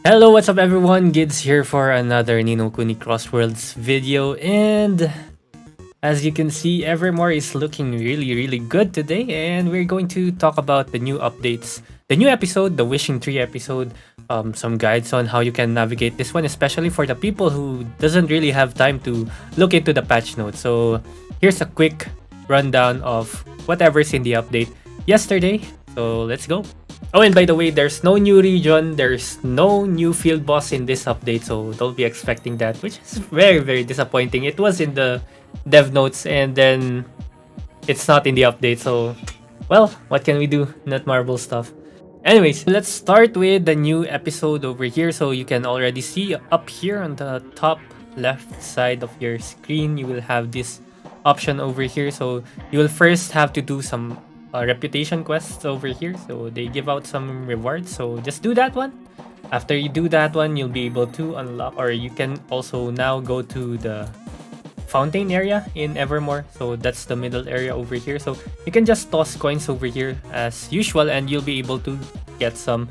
Hello, what's up everyone? Gids here for another Kuni Crossworlds video, and as you can see, Evermore is looking really good today, and we're going to talk about the new updates, the new episode, the Wishing Tree episode, some guides on how you can navigate this one, especially for the people who doesn't really have time to look into the patch notes. So here's a quick rundown of whatever's in the update yesterday. So let's go. Oh, and by the way, there's no new region, there's no new field boss in this update, so don't be expecting that, which is very disappointing. It was in the dev notes and then it's not in the update, so well, what can we do? Not Marvel stuff. Anyways, let's start with the new episode over here. So you can already see up here on the top left side of your screen, you will have this option over here. So you will first have to do some reputation quests over here, so they give out some rewards, so just do that one. After you do that one, you'll be able to unlock, or you can also now go to the fountain area in Evermore. So that's the middle area over here, so you can just toss coins over here as usual and you'll be able to get some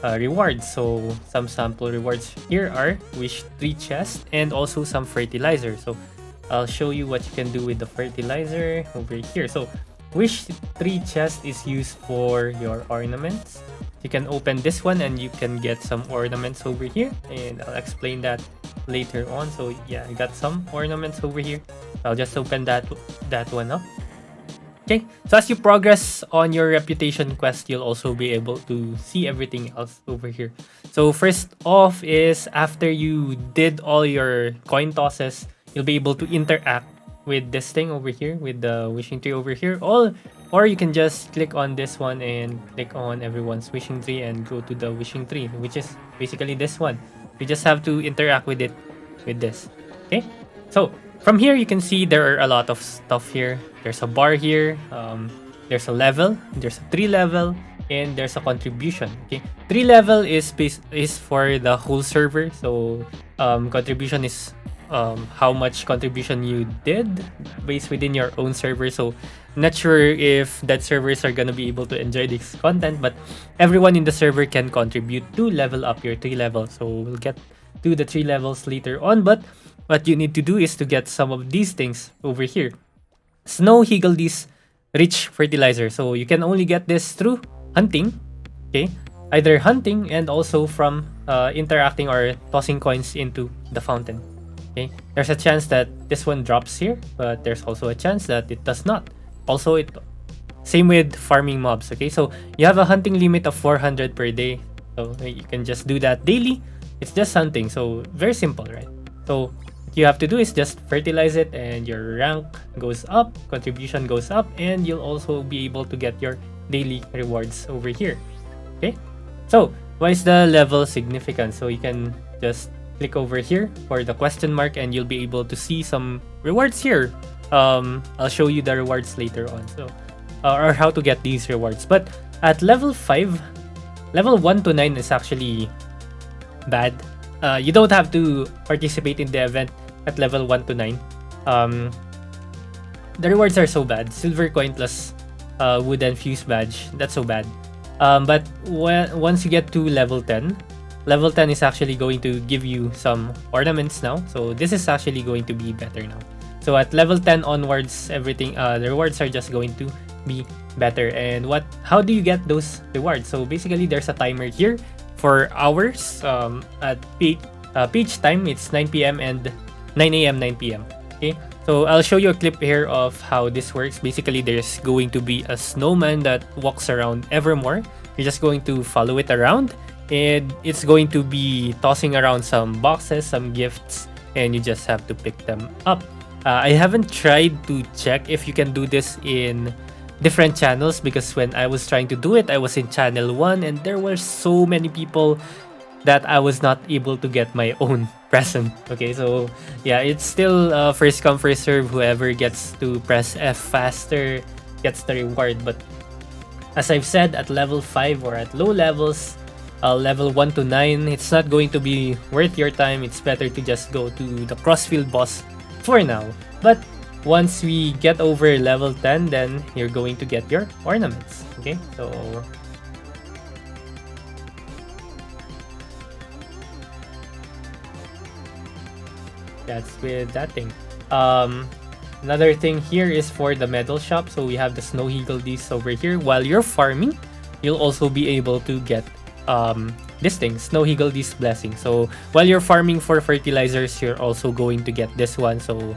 rewards. So some sample rewards here are wish 3 chests and also some fertilizer. So I'll show you what you can do with the fertilizer over here. So wish 3 chest is used for your ornaments. You can open this one and you can get some ornaments over here, and I'll explain that later on. So yeah, I got some ornaments over here. I'll just open that one up. Okay, so as you progress on your reputation quest, you'll also be able to see everything else over here. So first off is after you did all your coin tosses, you'll be able to interact with this thing over here, with the wishing tree over here. Or you can just click on this one and click on everyone's wishing tree and go to the wishing tree, which is basically this one. You just have to interact with it with this. Okay, so from here you can see there are a lot of stuff here. There's a bar here, there's a level, there's a 3 level, and there's a contribution. Okay, 3 level is for the whole server. So contribution is how much contribution you did based within your own server. So not sure if that servers are gonna be able to enjoy this content, but everyone in the server can contribute to level up your 3 levels. So we'll get to the 3 levels later on, but what you need to do is to get some of these things over here. Snow Higgledies Rich Fertilizer. So you can only get this through hunting. Okay, either hunting and also from interacting or tossing coins into the fountain. Okay, there's a chance that this one drops here, but there's also a chance that it does not. Also, same with farming mobs. Okay, so you have a hunting limit of 400 per day, so you can just do that daily. It's just hunting, so very simple, right? So what you have to do is just fertilize it and your rank goes up, contribution goes up, and you'll also be able to get your daily rewards over here. Okay, so why is the level significant? So you can just click over here for the question mark and you'll be able to see some rewards here. I'll show you the rewards later on, so or how to get these rewards. But at level 5, level 1 to 9 is actually bad. You don't have to participate in the event at level 1 to 9. The rewards are so bad. Silver coin plus wooden fuse badge, that's so bad. But once you get to level 10, level 10 is actually going to give you some ornaments now. So this is actually going to be better now. So at level 10 onwards, everything, the rewards are just going to be better. And how do you get those rewards? So basically there's a timer here for hours. At peak time, it's 9 p.m. and 9 a.m. 9 p.m. Okay, so I'll show you a clip here of how this works. Basically there's going to be a snowman that walks around Evermore. You're just going to follow it around, and it's going to be tossing around some boxes, some gifts, and you just have to pick them up. I haven't tried to check if you can do this in different channels, because when I was trying to do it, I was in channel 1 and there were so many people that I was not able to get my own present. Okay, so yeah, it's still first come first serve. Whoever gets to press F faster gets the reward. But as I've said, at level 5 or at low levels, level 1 to 9, it's not going to be worth your time. It's better to just go to the crossfield boss for now. But once we get over level 10, then you're going to get your ornaments. Okay, so that's with that thing. Um, Another thing here is for the medal shop. So we have the snow eagle discs over here. While you're farming, you'll also be able to get this thing, snow eagle disc blessing. So while you're farming for fertilizers, you're also going to get this one. So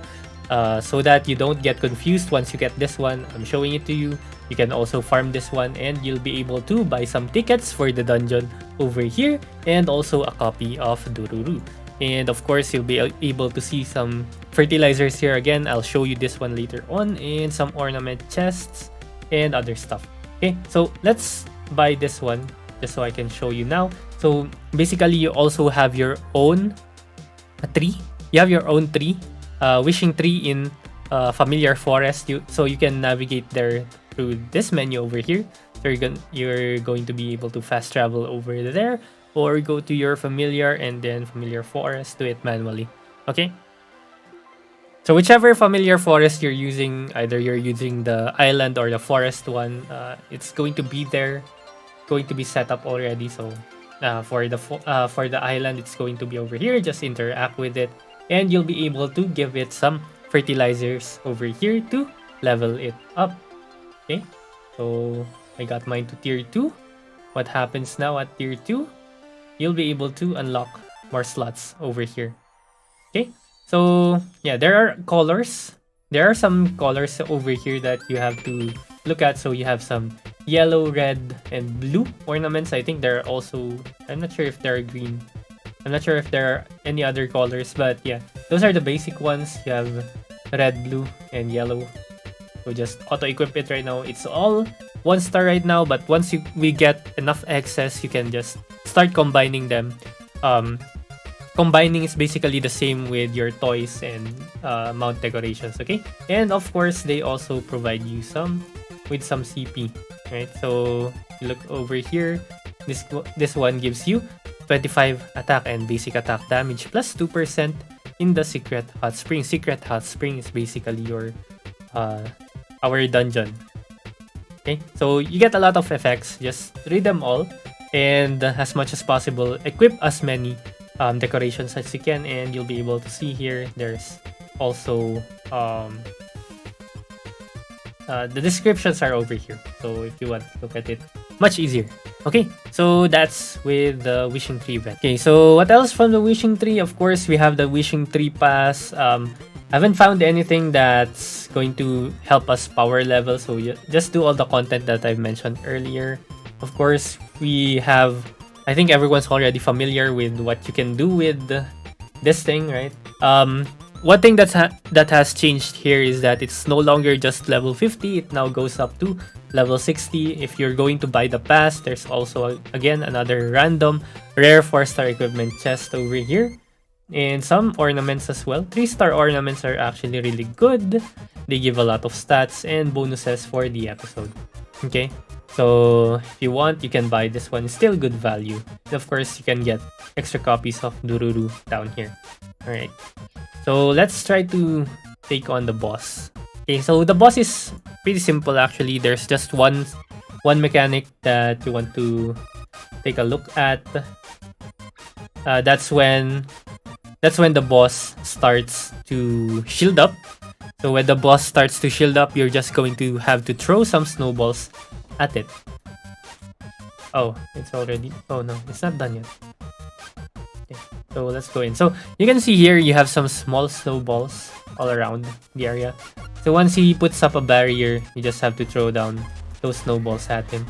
that you don't get confused once you get this one, I'm showing it to you. You can also farm this one and you'll be able to buy some tickets for the dungeon over here and also a copy of Dururu. And of course, you'll be able to see some fertilizers here again. I'll show you this one later on, and some ornament chests and other stuff. Okay, so let's buy this one just so I can show you now. So basically, you also have your own tree. You have your own tree, wishing tree in familiar forest. So you can navigate there through this menu over here. So you're going to be able to fast travel over there, or go to your familiar and then familiar forest, do it manually. Okay, so whichever familiar forest you're using, either you're using the island or the forest one, it's going to be there, going to be set up already. So for the island, it's going to be over here. Just interact with it and you'll be able to give it some fertilizers over here to level it up. Okay, so I got mine to tier 2. What happens now at tier 2? You'll be able to unlock more slots over here. Okay, so yeah, there are colors. There are some colors over here that you have to look at. So you have some yellow, red, and blue ornaments. I think there are also, I'm not sure if there are green. I'm not sure if there are any other colors, but yeah, those are the basic ones. You have red, blue, and yellow. So just auto-equip it right now. It's all 1 star right now, but once we get enough excess, you can just start combining them. Combining is basically the same with your toys and mount decorations, okay? And of course, they also provide you with some CP, right? So you look over here. This one gives you 25 attack and basic attack damage plus 2% in the Secret Hot Spring. Secret Hot Spring is basically your our dungeon. Okay, so you get a lot of effects. Just read them all, and as much as possible, equip as many decorations as you can, and you'll be able to see here. There's also the descriptions are over here. So if you want to look at it, much easier. Okay, so that's with the Wishing Tree event. Okay, so what else from the Wishing Tree? Of course, we have the Wishing Tree Pass. I haven't found anything that's going to help us power level, so you just do all the content that I've mentioned earlier. Of course, we have, I think everyone's already familiar with what you can do with this thing, right? One thing that has changed here is that it's no longer just level 50, it now goes up to level 60. If you're going to buy the pass, there's also, again, another random rare 4-star equipment chest over here. And some ornaments as well. 3-star ornaments are actually really good. They give a lot of stats and bonuses for the episode. Okay, so if you want, you can buy this one. It's still good value. And of course, you can get extra copies of Dururu down here. Alright, so let's try to take on the boss. Okay, so the boss is pretty simple actually. There's just one mechanic that you want to take a look at. That's when the boss starts to shield up. So when the boss starts to shield up, you're just going to have to throw some snowballs at it. Oh, it's already... Oh no, it's not done yet. Okay, so let's go in. So you can see here, you have some small snowballs all around the area. So once he puts up a barrier, you just have to throw down those snowballs at him.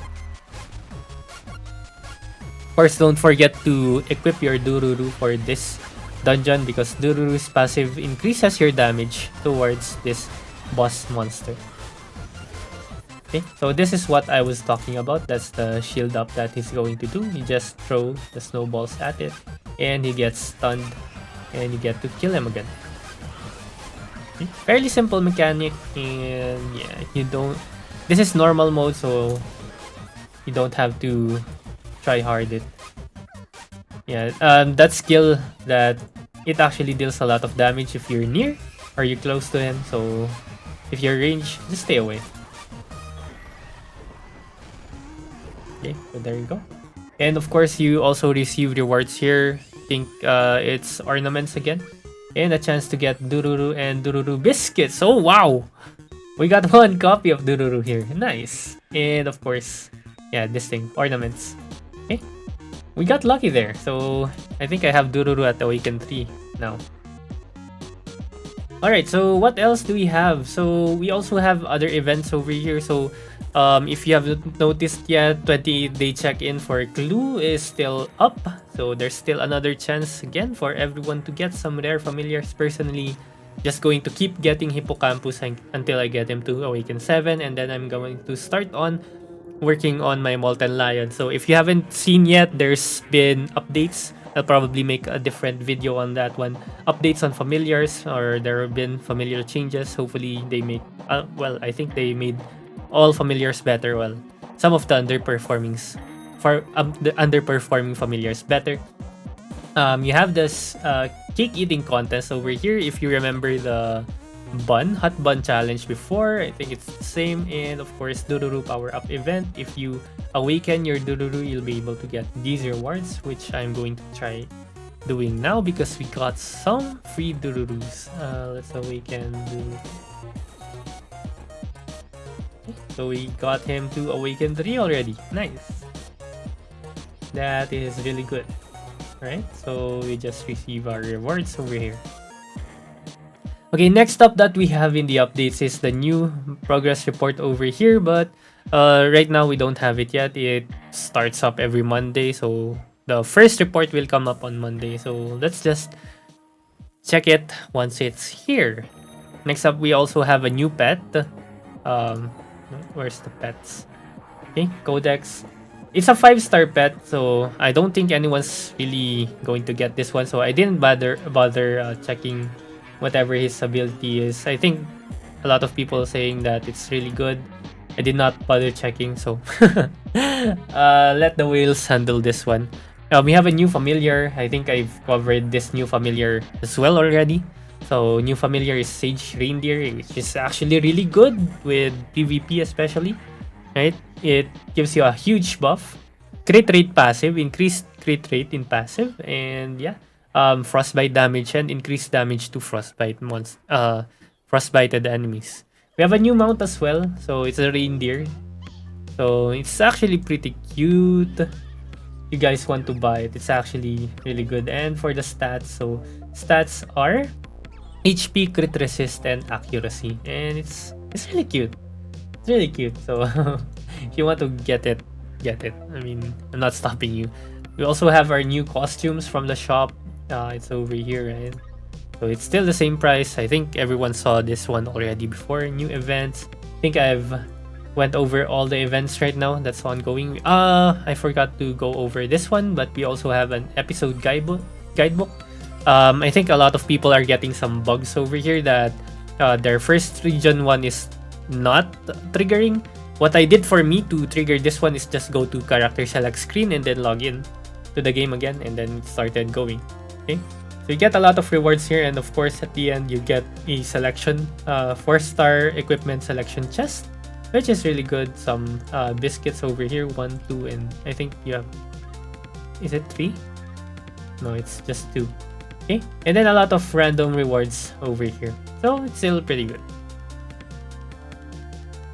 Of course, don't forget to equip your Dururu for this dungeon, because Dururu's passive increases your damage towards this boss monster. Okay, so this is what I was talking about. That's the shield up that he's going to do. You just throw the snowballs at it and he gets stunned and you get to kill him again. Okay. Fairly simple mechanic, and yeah, this is normal mode, so you don't have to try hard it. Yeah, that skill that it actually deals a lot of damage if you're near or you're close to him. So if you're range, just stay away. Okay, so there you go. And of course, you also receive rewards here. I think it's ornaments again. And a chance to get Dururu and Dururu biscuits. Oh wow! We got one copy of Dururu here. Nice. And of course, yeah, this thing, ornaments. Okay. We got lucky there. So I think I have Dururu at Awaken 3 now. Alright, so what else do we have? So we also have other events over here. So if you haven't noticed yet, 28-day check-in for Clue is still up. So there's still another chance again for everyone to get some rare familiars. Personally, just going to keep getting Hippocampus until I get him to Awaken 7. And then I'm going to start on working on my Molten Lion. So if you haven't seen yet, there's been updates. I'll probably make a different video on that one. Updates on familiars, or there have been familiar changes. Hopefully they make, well, I think they made all familiars better. Well, some of the the underperforming familiars better. You have this cake eating contest over here. If you remember the hot bun challenge before, I think it's the same. And of course, Dururu power up event. If you awaken your Dururu, you'll be able to get these rewards, which I'm going to try doing now because we got some free Dururus. Let's awaken Dururu. So we got him to Awaken 3 already. Nice. That is really good. Right? So we just receive our rewards over here. Okay, next up that we have in the updates is the new progress report over here, but right now we don't have it yet. It starts up every Monday, so the first report will come up on Monday. So let's just check it once it's here. Next up, we also have a new pet. Where's the pets? Okay, Codex. It's a 5-star pet, so I don't think anyone's really going to get this one. So I didn't bother checking whatever his ability is. I think a lot of people saying that it's really good. I did not bother checking, so let the whales handle this one. We have a new familiar. I think I've covered this new familiar as well already. So new familiar is Sage Reindeer, which is actually really good with PvP especially. Right? It gives you a huge buff. Crit rate passive, increased crit rate in passive, and yeah. Frostbite damage and increased damage to frostbited enemies. We have a new mount as well, so it's a reindeer. So it's actually pretty cute. You guys want to buy it? It's actually really good. And for the stats, so stats are HP, crit resist, and accuracy, and it's really cute. It's really cute. So if you want to get it, get it. I mean, I'm not stopping you. We also have our new costumes from the shop. It's over here, right? So it's still the same price. I think everyone saw this one already before. New events. I think I've went over all the events right now that's ongoing. I forgot to go over this one, but we also have an episode guidebook. I think a lot of people are getting some bugs over here that their first region one is not triggering. What I did for me to trigger this one is just go to character select screen and then log in to the game again, and then it started going. Okay, so you get a lot of rewards here, and of course at the end you get a selection 4-star equipment selection chest, which is really good. Some biscuits over here, 1, 2, and I think you have, is it 3? No, it's just 2. Okay, and then a lot of random rewards over here, so it's still pretty good.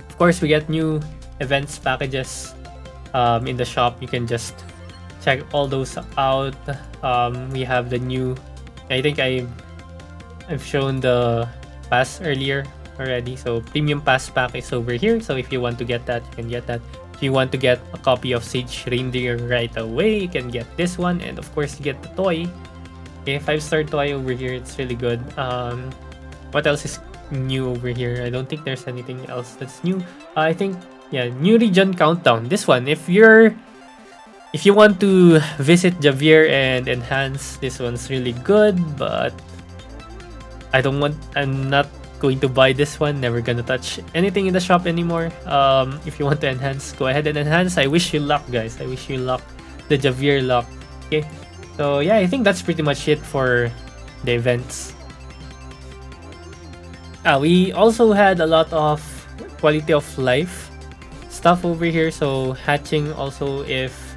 Of course, we get new events packages in the shop. You can just check all those out. We have the new, I think I've shown the pass earlier already. So premium pass pack is over here. So if you want to get that, you can get that. If you want to get a copy of Sage Reindeer right away, you can get this one. And of course, you get the toy. Okay, 5-star toy over here. It's really good. What else is new over here? I don't think there's anything else that's new. I think, yeah, new region countdown. This one, if you want to visit Javier and enhance, this one's really good, but I'm not going to buy this one. Never gonna touch anything in the shop anymore. If you want to enhance, go ahead and enhance. I wish you luck, guys. I wish you luck, the Javier luck. Okay, so yeah, I think that's pretty much it for the events. We also had a lot of quality of life stuff over here. So hatching also, if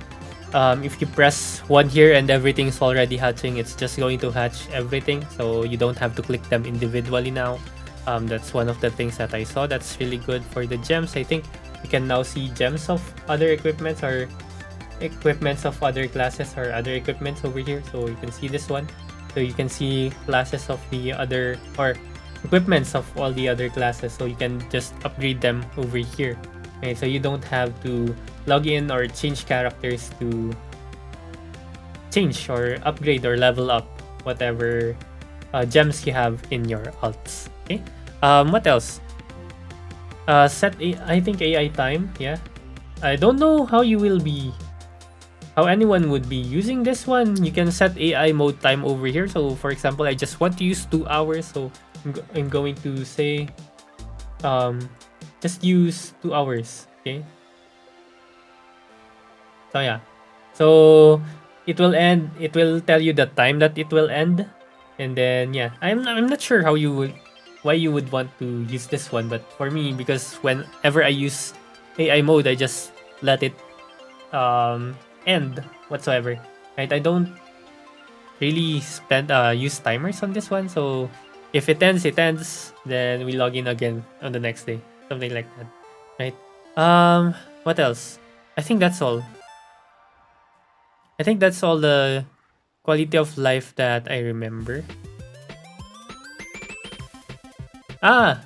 if you press one here and everything's already hatching, it's just going to hatch everything, so you don't have to click them individually now. That's one of the things that I saw that's really good for the gems. I think you can now see gems of other equipments or equipments of other classes or other equipments over here. So you can see this one. So you can see classes of the other or equipments of all the other classes. So you can just upgrade them over here. Okay, so you don't have to log in or change characters to change or upgrade or level up whatever gems you have in your alts. Okay. What else? I think AI time. Yeah. I don't know how anyone would be using this one. You can set AI mode time over here. So for example, I just want to use 2 hours. So I'm going to say just use 2 hours. Okay. So yeah. So it will end. It will tell you the time that it will end. And then yeah, I'm not sure why you would want to use this one, but for me, because whenever I use AI mode, I just let it end whatsoever. Right? I don't really use timers on this one, so if it ends, it ends. Then we log in again on the next day, something like that. Right? What else? I think that's all. I think that's all the quality of life that I remember. Ah.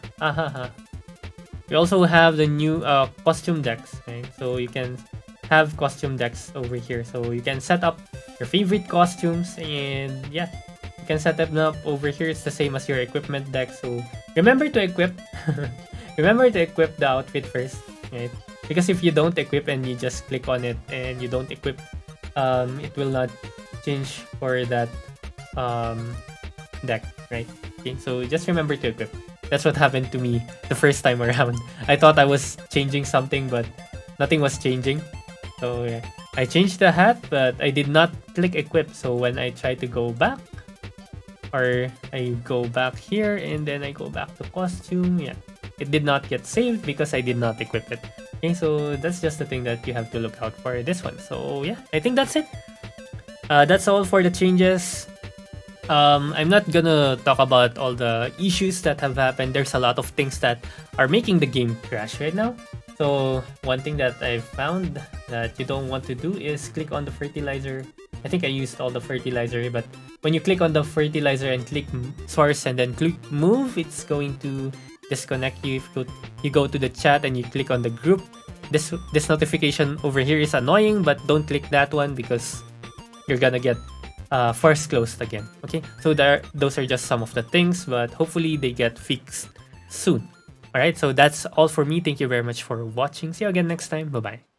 We also have the new costume decks, right? So you can have costume decks over here. So you can set up your favorite costumes, and yeah, you can set them up over here. It's the same as your equipment deck. So remember to equip. Remember to equip the outfit first, right? Because if you don't equip and you just click on it and you don't equip, it will not change for that deck, right? Okay, so just remember to equip. That's what happened to me the first time around. I thought I was changing something, but nothing was changing. So yeah, I changed the hat, but I did not click equip. So when I try to go back, or I go back here and then I go back to costume, yeah, it did not get saved because I did not equip it. Okay, so that's just the thing that you have to look out for this one. So yeah, I think that's it. That's all for the changes. I'm not gonna talk about all the issues that have happened. There's a lot of things that are making the game crash right now. So one thing that I've found that you don't want to do is click on the fertilizer. I think I used all the fertilizer, but when you click on the fertilizer and click source and then click move, it's going to disconnect you. If you go to the chat and you click on the group, this notification over here is annoying, but don't click that one because you're gonna get force closed again. Okay, so those are just some of the things, but hopefully they get fixed soon. All right, so that's all for me. Thank you very much for watching. See you again next time. Bye bye.